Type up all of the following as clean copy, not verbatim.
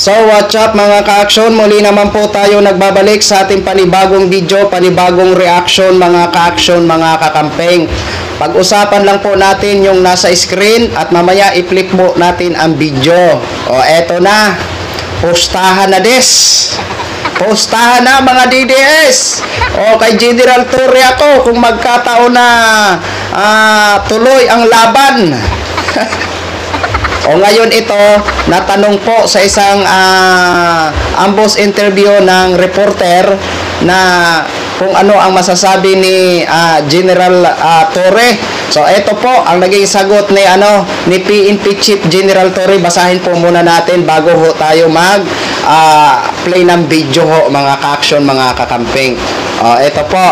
So what's up mga ka-action, muli naman po tayo nagbabalik sa ating panibagong video, panibagong reaction mga ka-action, mga kakampeng. Pag-usapan lang po natin yung nasa screen at mamaya i-flip mo natin ang video. O eto na, postahan na des. Postahan na mga DDS. O kay General Torre ako kung magkataon na tuloy ang laban. O ngayon ito, natanong po sa isang ambush interview ng reporter na kung ano ang masasabi ni General Torre. So ito po ang naging sagot ni PNP Chief General Torre. Basahin po muna natin bago ho tayo mag play ng video ho mga ka-action, mga kakamping. Ito po.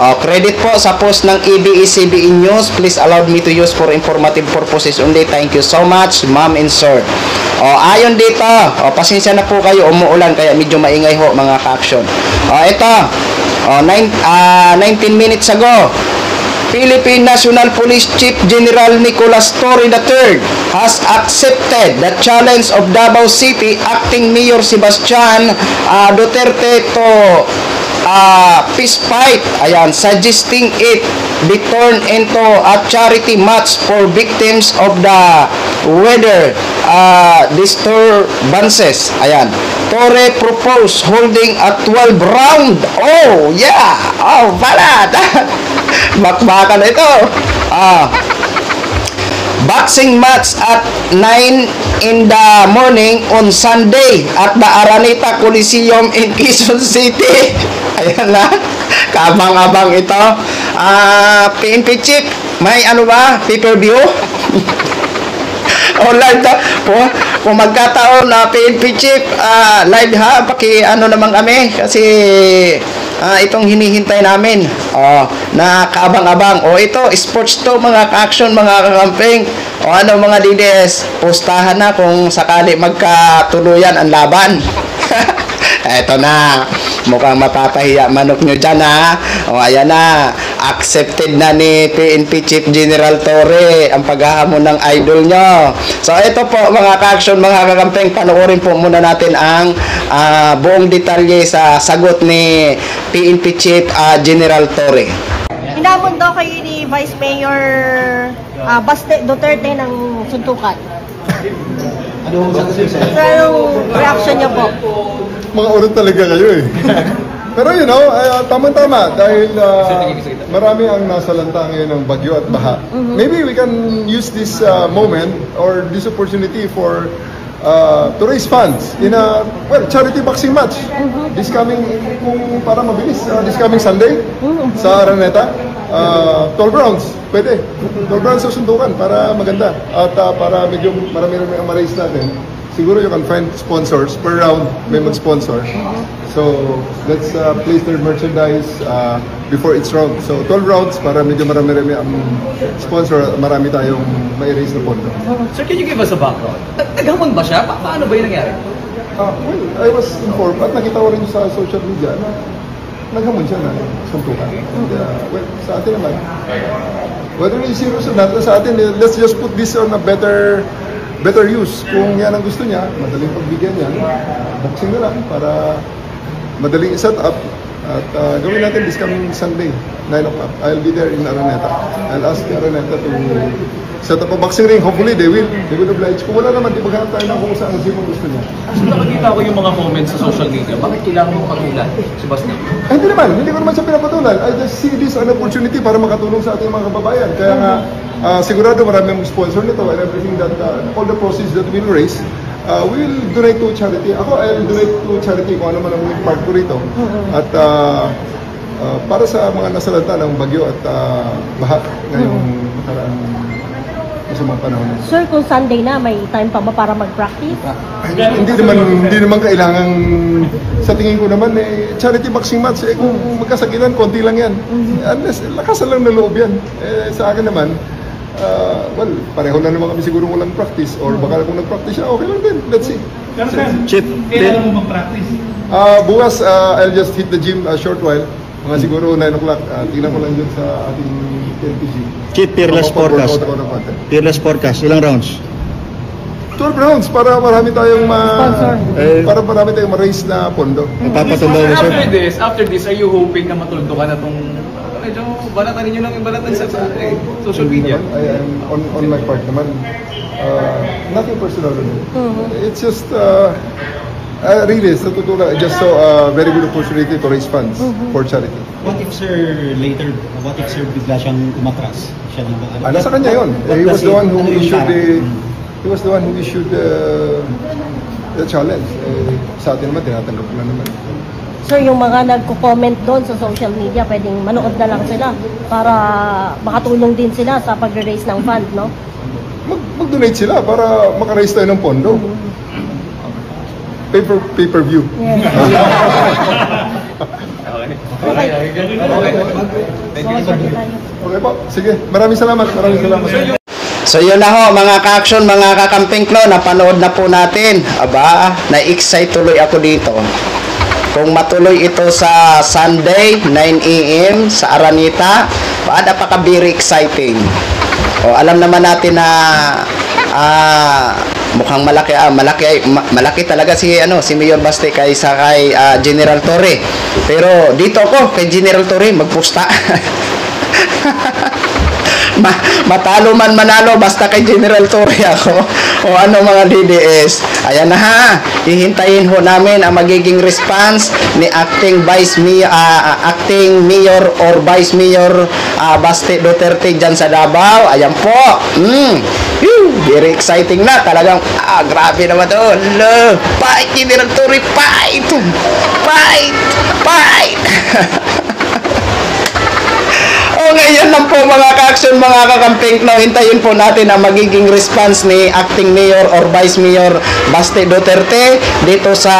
Credit po sa post ng ABS-CBN News. Please allow me to use for informative purposes only. Thank you so much, ma'am insert. Ayon dito, pasensya na po kayo, umuulan kaya medyo maingay ho mga ka-action. Ito, 19 minutes ago, Philippine National Police Chief General Nicolas Torre III has accepted the challenge of Davao City Acting Mayor Sebastian Duterte to peace fight, ayan, suggesting it be turned into a charity match for victims of the weather disturbances. Ayan, Torre proposed holding a 12 round. Oh yeah, oh balat. Bakbakan ito. Boxing match at 9 in the morning on Sunday at the Araneta Coliseum in Quezon City. Ayan na, kabang-abang ito. PNP Chief, may ano ba? Pay-per-view? Online ta. Kung magkataon na PNP Chief, live ha, naman kami kasi itong hinihintay namin na kaabang-abang. Ito, sports to mga ka-action, mga kakamping. Mga DDS, postahan na kung sakali magkatuluyan ang laban. Eto na, mukhang mapapahiya manok nyo dyan ha. Ayan na, accepted na ni PNP Chief General Torre ang paghahamon ng idol nyo. So ito po mga ka-action, mga kakampeng, panoorin po muna natin ang buong detalye sa sagot ni PNP Chief General Torre. Hinamon daw kayo ni Vice Mayor Baste Duterte ng suntukan. Anong reaction niya po? mga urot talaga kayo eh. Pero you know, tama-tama dahil marami ang nasalanta ngayon ng bagyo at baha. Maybe we can use this moment or this opportunity for to raise funds in a charity boxing match. This coming, kung para mabilis, this coming Sunday sa Araneta. 12 rounds, pwede. 12 rounds sa sundukan para maganda. At para medyo marami-rami ang ma-raise natin. Siguro you can find sponsors. Per round, may mag-sponsor. So, let's place their merchandise before each round. So, 12 rounds para medyo marami-rami ang sponsor. Marami tayong ma-raise na pondo. Sir, can you give us a background? Naghamon ba siya? Paano ba yung nangyari? Well, I was informed at nakita ko rin sa social media na naghamon siya na suntukan. And, well, sa atin naman, whether he's serious or not, sa atin, let's just put this on a better use. Kung yan ang gusto niya, madaling pagbigyan yan, boxing na lang para madaling set up. At gawin natin this coming Sunday, 9 o'clock. I'll be there in Araneta. I'll ask Araneta to set up a boxing ring. Hopefully, they will oblige. Kung wala naman, di maghanap tayo ng kung saan ang gym ang gusto niya. So, nakikita ko yung mga comments sa social media. Bakit kailangan mong patulan, Sebastian? Hindi ko naman siya pinapatulan. I just see this an opportunity para makatulong sa ating mga kababayan. Kaya nga, sigurado marami ang sponsor nito and everything that, all the proceeds that we'll raise, we will donate to charity. Ako, I'll donate to charity kung ano man ang part ko rito. At para sa mga nasalanta ng bagyo at baha ngayong nakaraang masamang panahon. Sir, kung Sunday na, may time pa ba para mag-practice? Hindi naman kailangan, sa tingin ko naman, charity boxing match, kung magkasakitan, konti lang yan. Unless, lakasan lang na loob yan. Sa akin naman, well, pareho na naman kami siguro walang practice or baka kung nag-practice siya, okay lang din. Let's see. Chip, kailan mo mag-practice? Bukas, I'll just hit the gym a short while. Mga siguro 9 o'clock. Tingnan ko lang dyan sa ating TNTG. Chief, fearless forecast. Fearless forecast. Ilang rounds? 12 rounds para marami tayong Sponsor. para marami tayong ma-raise na pondo. After this, are you hoping na matuldo ka na tong medyo balatan ninyo lang yung balatan sa social media? I am on my part naman. Nothing personal. It's just really, sa totoo lang, I just saw a very good opportunity to raise funds for charity. What if sir bigla siyang umatras? Siya lang ba? Nasa kanya yun. He was the one who issued the challenge. Sa atin naman, tinatanggap na naman. Sir, yung mga nagko-comment doon sa social media, pwedeng manood na lang sila para makatulong din sila sa pag-raise ng fund, no? Mag-donate sila para maka-raise tayo ng pondo. Pay-per-view. Yes. Okay po, sige. Maraming salamat. So yun na ho mga ka-action, mga kakamping klo, napanood na po natin. Aba, na-excite tuloy ako dito. Kung matuloy ito sa Sunday, 9 a.m. sa Araneta, napaka-very exciting. O, alam naman natin na mukhang malaki talaga si Mayor Baste kaysa kay General Torre. Pero dito ako kay General Torre magpusta. Matalo man manalo basta kay General Torre ako o ano mga DDS. Ayan na ha, hihintayin ho namin ang magiging response ni acting mayor or vice mayor Baste Duterte dyan sa Davao. Ayan po. Very exciting na talagang grabe naman to. Fight General Torre, fight. Ngayon lang po mga ka-action, mga kakamping, hintayin po natin ang magiging response ni acting mayor or vice mayor Baste Duterte dito sa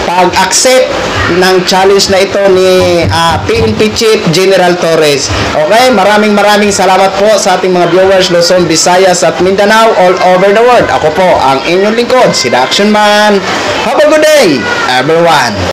pag-accept ng challenge na ito ni PNP Chief General Torres. Okay, maraming salamat po sa ating mga viewers Luzon, Visayas at Mindanao all over the world. Ako po ang inyong lingkod, si The Action Man. Have a good day, everyone.